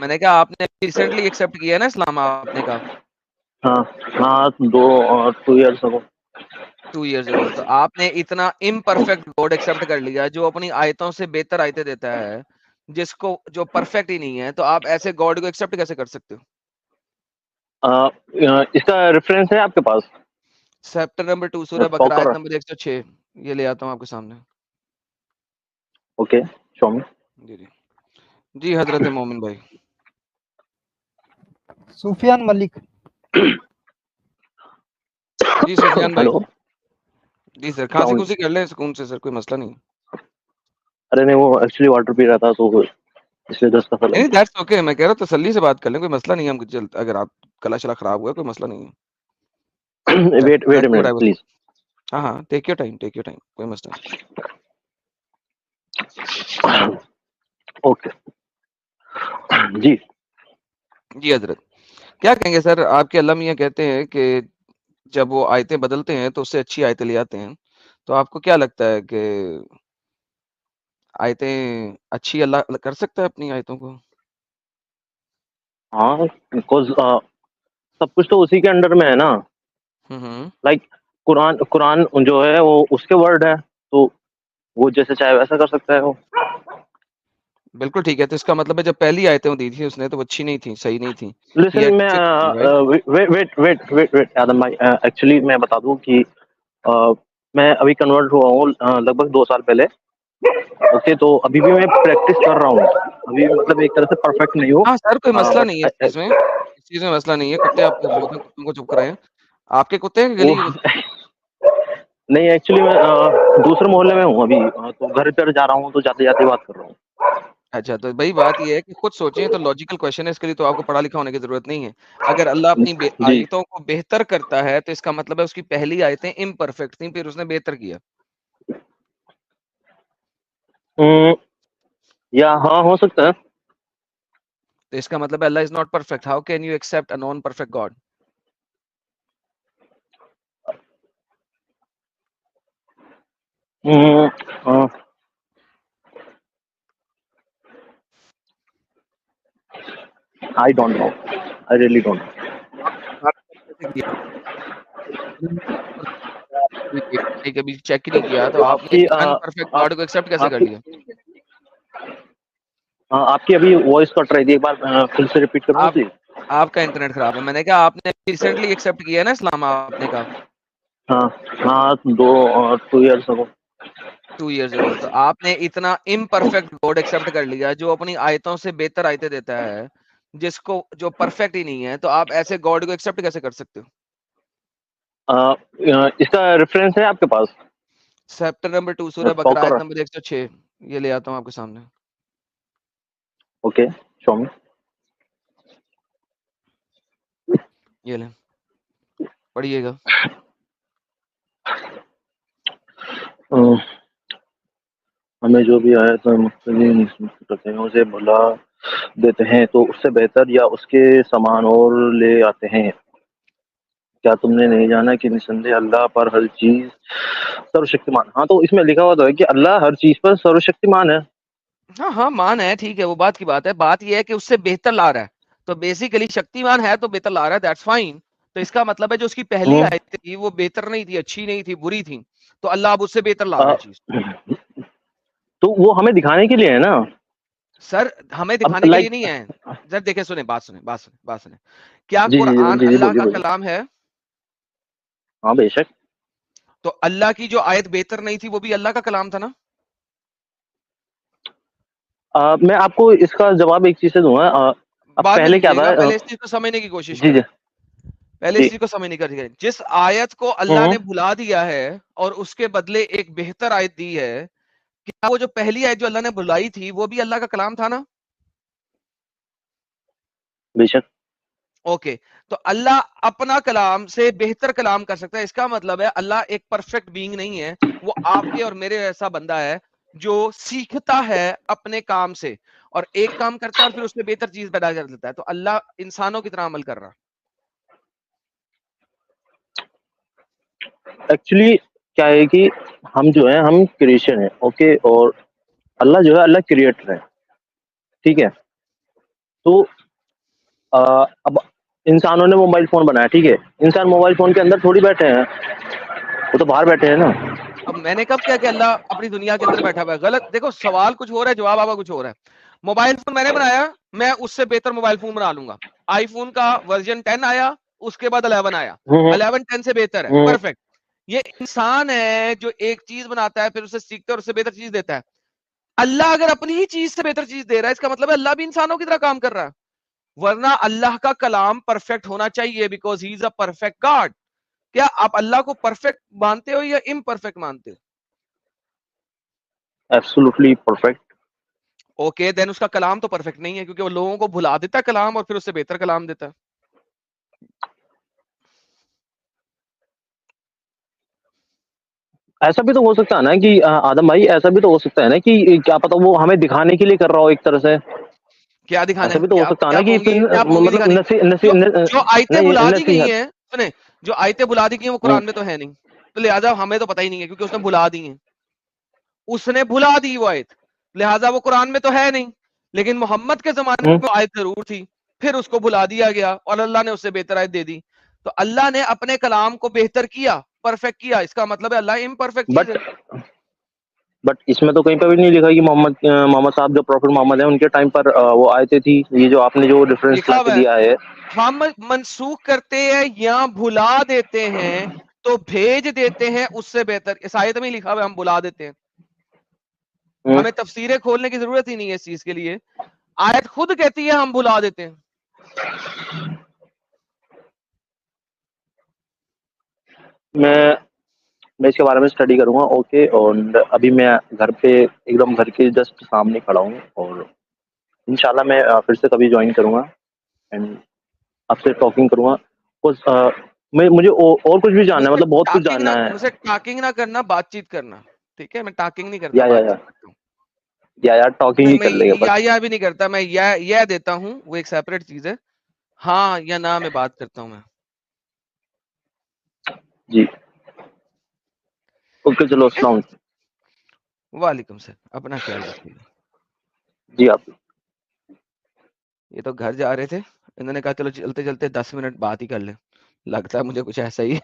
میں نے کہا آپ نے ریسنٹلی ایکسیپٹ کیا ہے نا اسلام آپ نے کہا ہاں ہاں 2 ایئرس اگو 2 ایئرز اگو. تو آپ نے اتنا امپرفیکٹ گاڈ ایکسیپٹ کر لیا جو اپنی آیتوں سے بہتر آیتیں دیتا ہے, جس کو جو پرفیکٹ ہی نہیں ہے, تو آپ ایسے گاڈ کو ایکسیپٹ کیسے کر سکتے ہو؟ اس کا ریفرنس ہے آپ کے پاس؟ چیپٹر نمبر 2 سورہ بقرہ آیت نمبر 106. یہ لے آتا ہوں آپ کے سامنے. اوکے شو می. جی جی جی حضرت مومن بھائی. سفیان ملک. جی سفیان بھائی. ہلو جی سر کھانسی کھوسی کر لیں سکون سے سر, کوئی مسئلہ نہیں. ارے نہیں وہ ایکچولی واٹر پی رہا تھا تو اس لیے 10 دفعہ نہیں دیٹس اوکے, میں کہہ رہا ہوں تسلی سے بات کر لیں, کوئی مسئلہ نہیں ہے. ہم اگر آپ گلا شلا خراب ہوا کوئی مسئلہ نہیں ہے. Wait a minute please. ہاں ہاں take your time, take your time, کوئی مسئلہ نہیں. اوکے جی جی حضرت کیا کہیں گے سر, آپ کے اللہ میاں کہتے ہیں کہ جب وہ آیتیں بدلتے ہیں تو اس سے اچھی آیتیں لے آتے ہیں, تو آپ کو کیا لگتا ہے کہ آیتیں اچھی اللہ کر سکتا ہے اپنی آیتوں کو؟ ہاں بیکاز سب کچھ تو اسی کے انڈر میں ہے نا. لائک قرآن جو ہے وہ اس کے ورڈ ہے, تو وہ جیسے چاہے ویسا کر سکتا ہے وہ. بالکل ٹھیک ہے, تو اس کا مطلب ہے جب پہلی آیتیں دی تھی اس نے تو وہ اچھی نہیں تھی, صحیح نہیں تھی. لسن میں ویٹ آدم بھائی, ایکچولی میں بتا دوں کہ میں ابھی کنورٹ ہوا ہوں لگ بھگ 2 سال پہلے. اوکے تو ابھی بھی میں پریکٹس کر رہا ہوں, ابھی مطلب ایک طرح سے پرفیکٹ نہیں ہوں. ہاں سر کوئی مسئلہ نہیں ہے اس بٹ چیز میں, اس چیز میں مسئلہ نہیں ہے. کتے آپ کو بہت ہیں, کتوں کو چپ کرائیں. آپ کے کتے ہیں گلی؟ نہیں ایکچولی میں دوسرے محلے میں ہوں ابھی, تو گھر پر جا رہا ہوں تو جاتے جاتے بات کر رہا ہوں. اچھا تو بھائی بات یہ ہے کہ خود سوچیں, تو لاجیکل کویشچن ہے, اس کے لیے تو آپ کو پڑھا لکھا ہونے کی ضرورت نہیں ہے. اگر اللہ اپنی جی آیتوں کو بہتر کرتا ہے تو اس کا مطلب ہے اس کی پہلی آیتیں امپرفیکٹ تھیں, پھر اس نے بہتر کیا. یا ہاں ہو سکتا ہے. تو اس کا مطلب ہے Allah is not perfect. How can you accept a non perfect God? I don't know. I really don't know. کبھی چیک نہیں کیا تو آپ نے انپرفیکٹ گاڈ کو ایکسپٹ کیسے کر لیا؟ آپ کی ابھی وائس کٹ رہی تھی, ایک بار پھر سے ریپیٹ کروں پلیز. آپ کا انٹرنیٹ خراب ہے. میں نے کہا آپ نے ریسنٹلی ایکسپٹ کیا ہے نا اسلام آپ نے کہا ہاں ہاں 2 ایئرس اگو 2 ایئرز اگو. تو آپ نے اتنا امپرفیکٹ گاڈ ایکسپٹ کر لیا جو اپنی آیتوں سے بہتر آیتیں دیتا ہے, جس کو جو پرفیکٹ ہی نہیں ہے, تو آپ ایسے گاڈ کو ایکسپٹ کیسے کر سکتے ہو؟ اس کا ریفرنس ہے آپ کے پاس؟ چیپٹر نمبر 2 سورہ بقرہ آیت نمبر 106. یہ لے آتا ہوں آپ کے سامنے. اوکے شو می. یہ لیں پڑھیے گا. ہمیں جو بھی آیا تھا مختلف اسے بھلا دیتے ہیں تو اس سے بہتر یا اس کے سامان اور لے آتے ہیں. کیا تم نے نہیں جانا کہ نسندے اللہ پر ہر چیز سروشکتیمان. ہاں تو اس میں لکھا ہوا تو ہے کہ اللہ ہر چیز پر سروشکتیمان ہے. ہاں ہاں مان ہے, ٹھیک ہے, وہ بات کی بات ہے. بات یہ ہے کہ اس سے بہتر لا رہا ہے, تو بیسیکلی شکتیمان ہے تو بہتر لا رہا ہے, دیٹس فائن. تو اس کا مطلب ہے جو اس کی پہلی آیت تھی وہ بہتر نہیں تھی, اچھی نہیں تھی, بری تھی, تو اللہ اب اس سے بہتر لا رہا ہے چیز. تو وہ ہمیں دکھانے کے لیے ہے نا سر, ہمیں دکھانے کے لیے نہیں ہے. سر دیکھیں, سنیں بات سنیں. کیا جی جی قرآن جی اللہ بولیے کا بولیے. کلام ہے؟ ہاں بے شک. تو اللہ کی جو آیت بہتر نہیں تھی وہ بھی اللہ کا کلام تھا نا. میں آپ کو اس کا جواب ایک چیز سے دوں گا. اب بعد میں پہلے کیا دیجیے تھا؟ گا, پہلے اس چیز کو سمجھنے کی کوشش جی کریں. جی پہلے اس چیز کو سمجھنے کی, جس آیت کو اللہ نے بھلا دیا ہے اور اس کے بدلے ایک بہتر آیت دی ہے, کیا وہ جو پہلی آیت جو اللہ نے بھلائی تھی وہ بھی اللہ کا کلام تھا نا؟ بے شک. اوکے, تو اللہ اپنا کلام سے بہتر کلام کر سکتا ہے. اس کا مطلب ہے اللہ ایک پرفیکٹ بینگ نہیں ہے, وہ آپ کے اور میرے ایسا بندہ ہے جو سیکھتا ہے اپنے کام سے, اور ایک کام کرتا ہے اور پھر اس میں بہتر چیز پیدا کر دیتا ہے. تو اللہ انسانوں کی طرح عمل کر رہا. ایکچولی کیا ہے کہ ہم جو ہے ہم کریشن ہیں, اوکے, اور اللہ جو ہے اللہ کریٹر ہے, ٹھیک ہے. تو اب انسانوں نے موبائل فون بنایا، ٹھیک ہے، انسان موبائل فون کے اندر تھوڑی بیٹھے ہیں، وہ تو باہر بیٹھے ہیں نا. اب میں نے کب کیا کہ اللہ اپنی دنیا کے اندر بیٹھا ہوا ہے؟ غلط. دیکھو سوال کچھ ہو رہا ہے، جواب آپ کا کچھ ہو رہا ہے. موبائل فون میں نے بنایا، میں اس سے بہتر موبائل فون بنا لوں گا. آئی فون کا ورژن 10 آیا، اس کے بعد 11 آیا، 11 10 سے بہتر ہے، پرفیکٹ. یہ انسان ہے جو ایک چیز بناتا ہے، پھر اسے سیکھتا ہے اور اسے بہتر چیز دیتا ہے. اللہ اگر اپنی ہی چیز سے بہتر چیز دے رہا ہے، اس کا مطلب ہے اللہ بھی انسانوں کی طرح کام کر رہا ہے. ورنہ اللہ کا کلام پرفیکٹ ہونا چاہیے، because he is a perfect God. کیا آپ اللہ کو پرفیکٹ مانتے ہو یا امپرفیکٹ مانتے ہو؟ Absolutely perfect. اوکے دین اس کا کلام تو پرفیکٹ نہیں ہے، کیونکہ وہ لوگوں کو بھلا دیتا ہے کلام اور پھر اس سے بہتر کلام دیتا ہے. ایسا بھی تو ہو سکتا ہے نا کہ آدم بھائی، ایسا بھی تو ہو سکتا ہے نا کہ کیا پتا وہ ہمیں دکھانے کے لیے کر رہا ہو ایک طرح سے. کیا دکھانا ایسا ہے؟ بھی تو ہو سکتا ہے نا کہ کیا پونگی مطلب دکھانی؟ جو آیتیں نہیں بلا دی گئی نصیحت. ہیں، سنیں، جو آیتیں بلا دی گئی ہیں وہ قرآن میں تو ہے نہیں، تو لہٰذا ہمیں تو پتہ ہی نہیں ہے، کیونکہ اس نے بلا دی ہیں. اس نے بھلا دی وہ آیت، لہٰذا وہ قرآن میں تو ہے نہیں. لیکن محمد کے زمانے میں وہ آیت ضرور تھی، پھر اس کو بھلا دیا گیا اور اللہ نے اس سے بہتر آیت دے دی. تو اللہ نے اپنے کلام کو بہتر کیا، پرفیکٹ کیا. اس کا مطلب ہے اللہ امپرفیکٹ چیز ہے. بٹ اس میں تو کہیں پہ بھی نہیں لکھا کہ محمد صاحب جو پروفیٹ محمد ہیں ان کے ٹائم پر وہ آیتیں تھی. یہ جو آپ نے جو ریفرنس لا لکھا کے ہوا ہے، دیا ہے، ہم منسوخ کرتے ہیں یا بھلا دیتے ہیں تو بھیج دیتے ہیں اس سے بہتر. اس آیت میں لکھا ہوا ہے ہم بھلا دیتے ہیں. ہمیں تفسیریں کھولنے کی ضرورت ہی نہیں ہے اس چیز کے لیے. آیت خود کہتی ہے ہم بھلا دیتے ہیں. میں اس کے بارے میں اسٹڈی کروں گا. اوکے. اور ابھی میں گھر پہ ایک دم گھر کے جسٹ سامنے کھڑا ہوں، اور انشاءاللہ میں پھر سے کبھی جوائن کروں گا اینڈ آپ سے ٹاکنگ کروں گا. مجھے اور کچھ بھی جاننا ہے، مطلب بہت کچھ جاننا ہے. مجھ سے ٹاکنگ نہ کرنا، بات چیت کرنا. ٹھیک ہے، میں ٹاکنگ نہیں کرتا، یا بات چیت کرتا ہوں. یار ٹاکنگ ہی میں کر لے گا بس. یا بھی نہیں کرتا، میں یہ دیتا ہوں، وہ ایک سیپریٹ چیز ہے. ہاں یا نہ میں بات کرتا ہوں. میں جی اوکے، چلو ٹھیک ہے، السلام علیکم. وعلیکم السلام. اپنا خیال رکھیے گا. جی آپ. یہ تو گھر جا رہے تھے، انہوں نے کہا چلو چلتے چلتے 10 منٹ بات ہی کر لیں. لگتا ہے مجھے کچھ ایسا ہی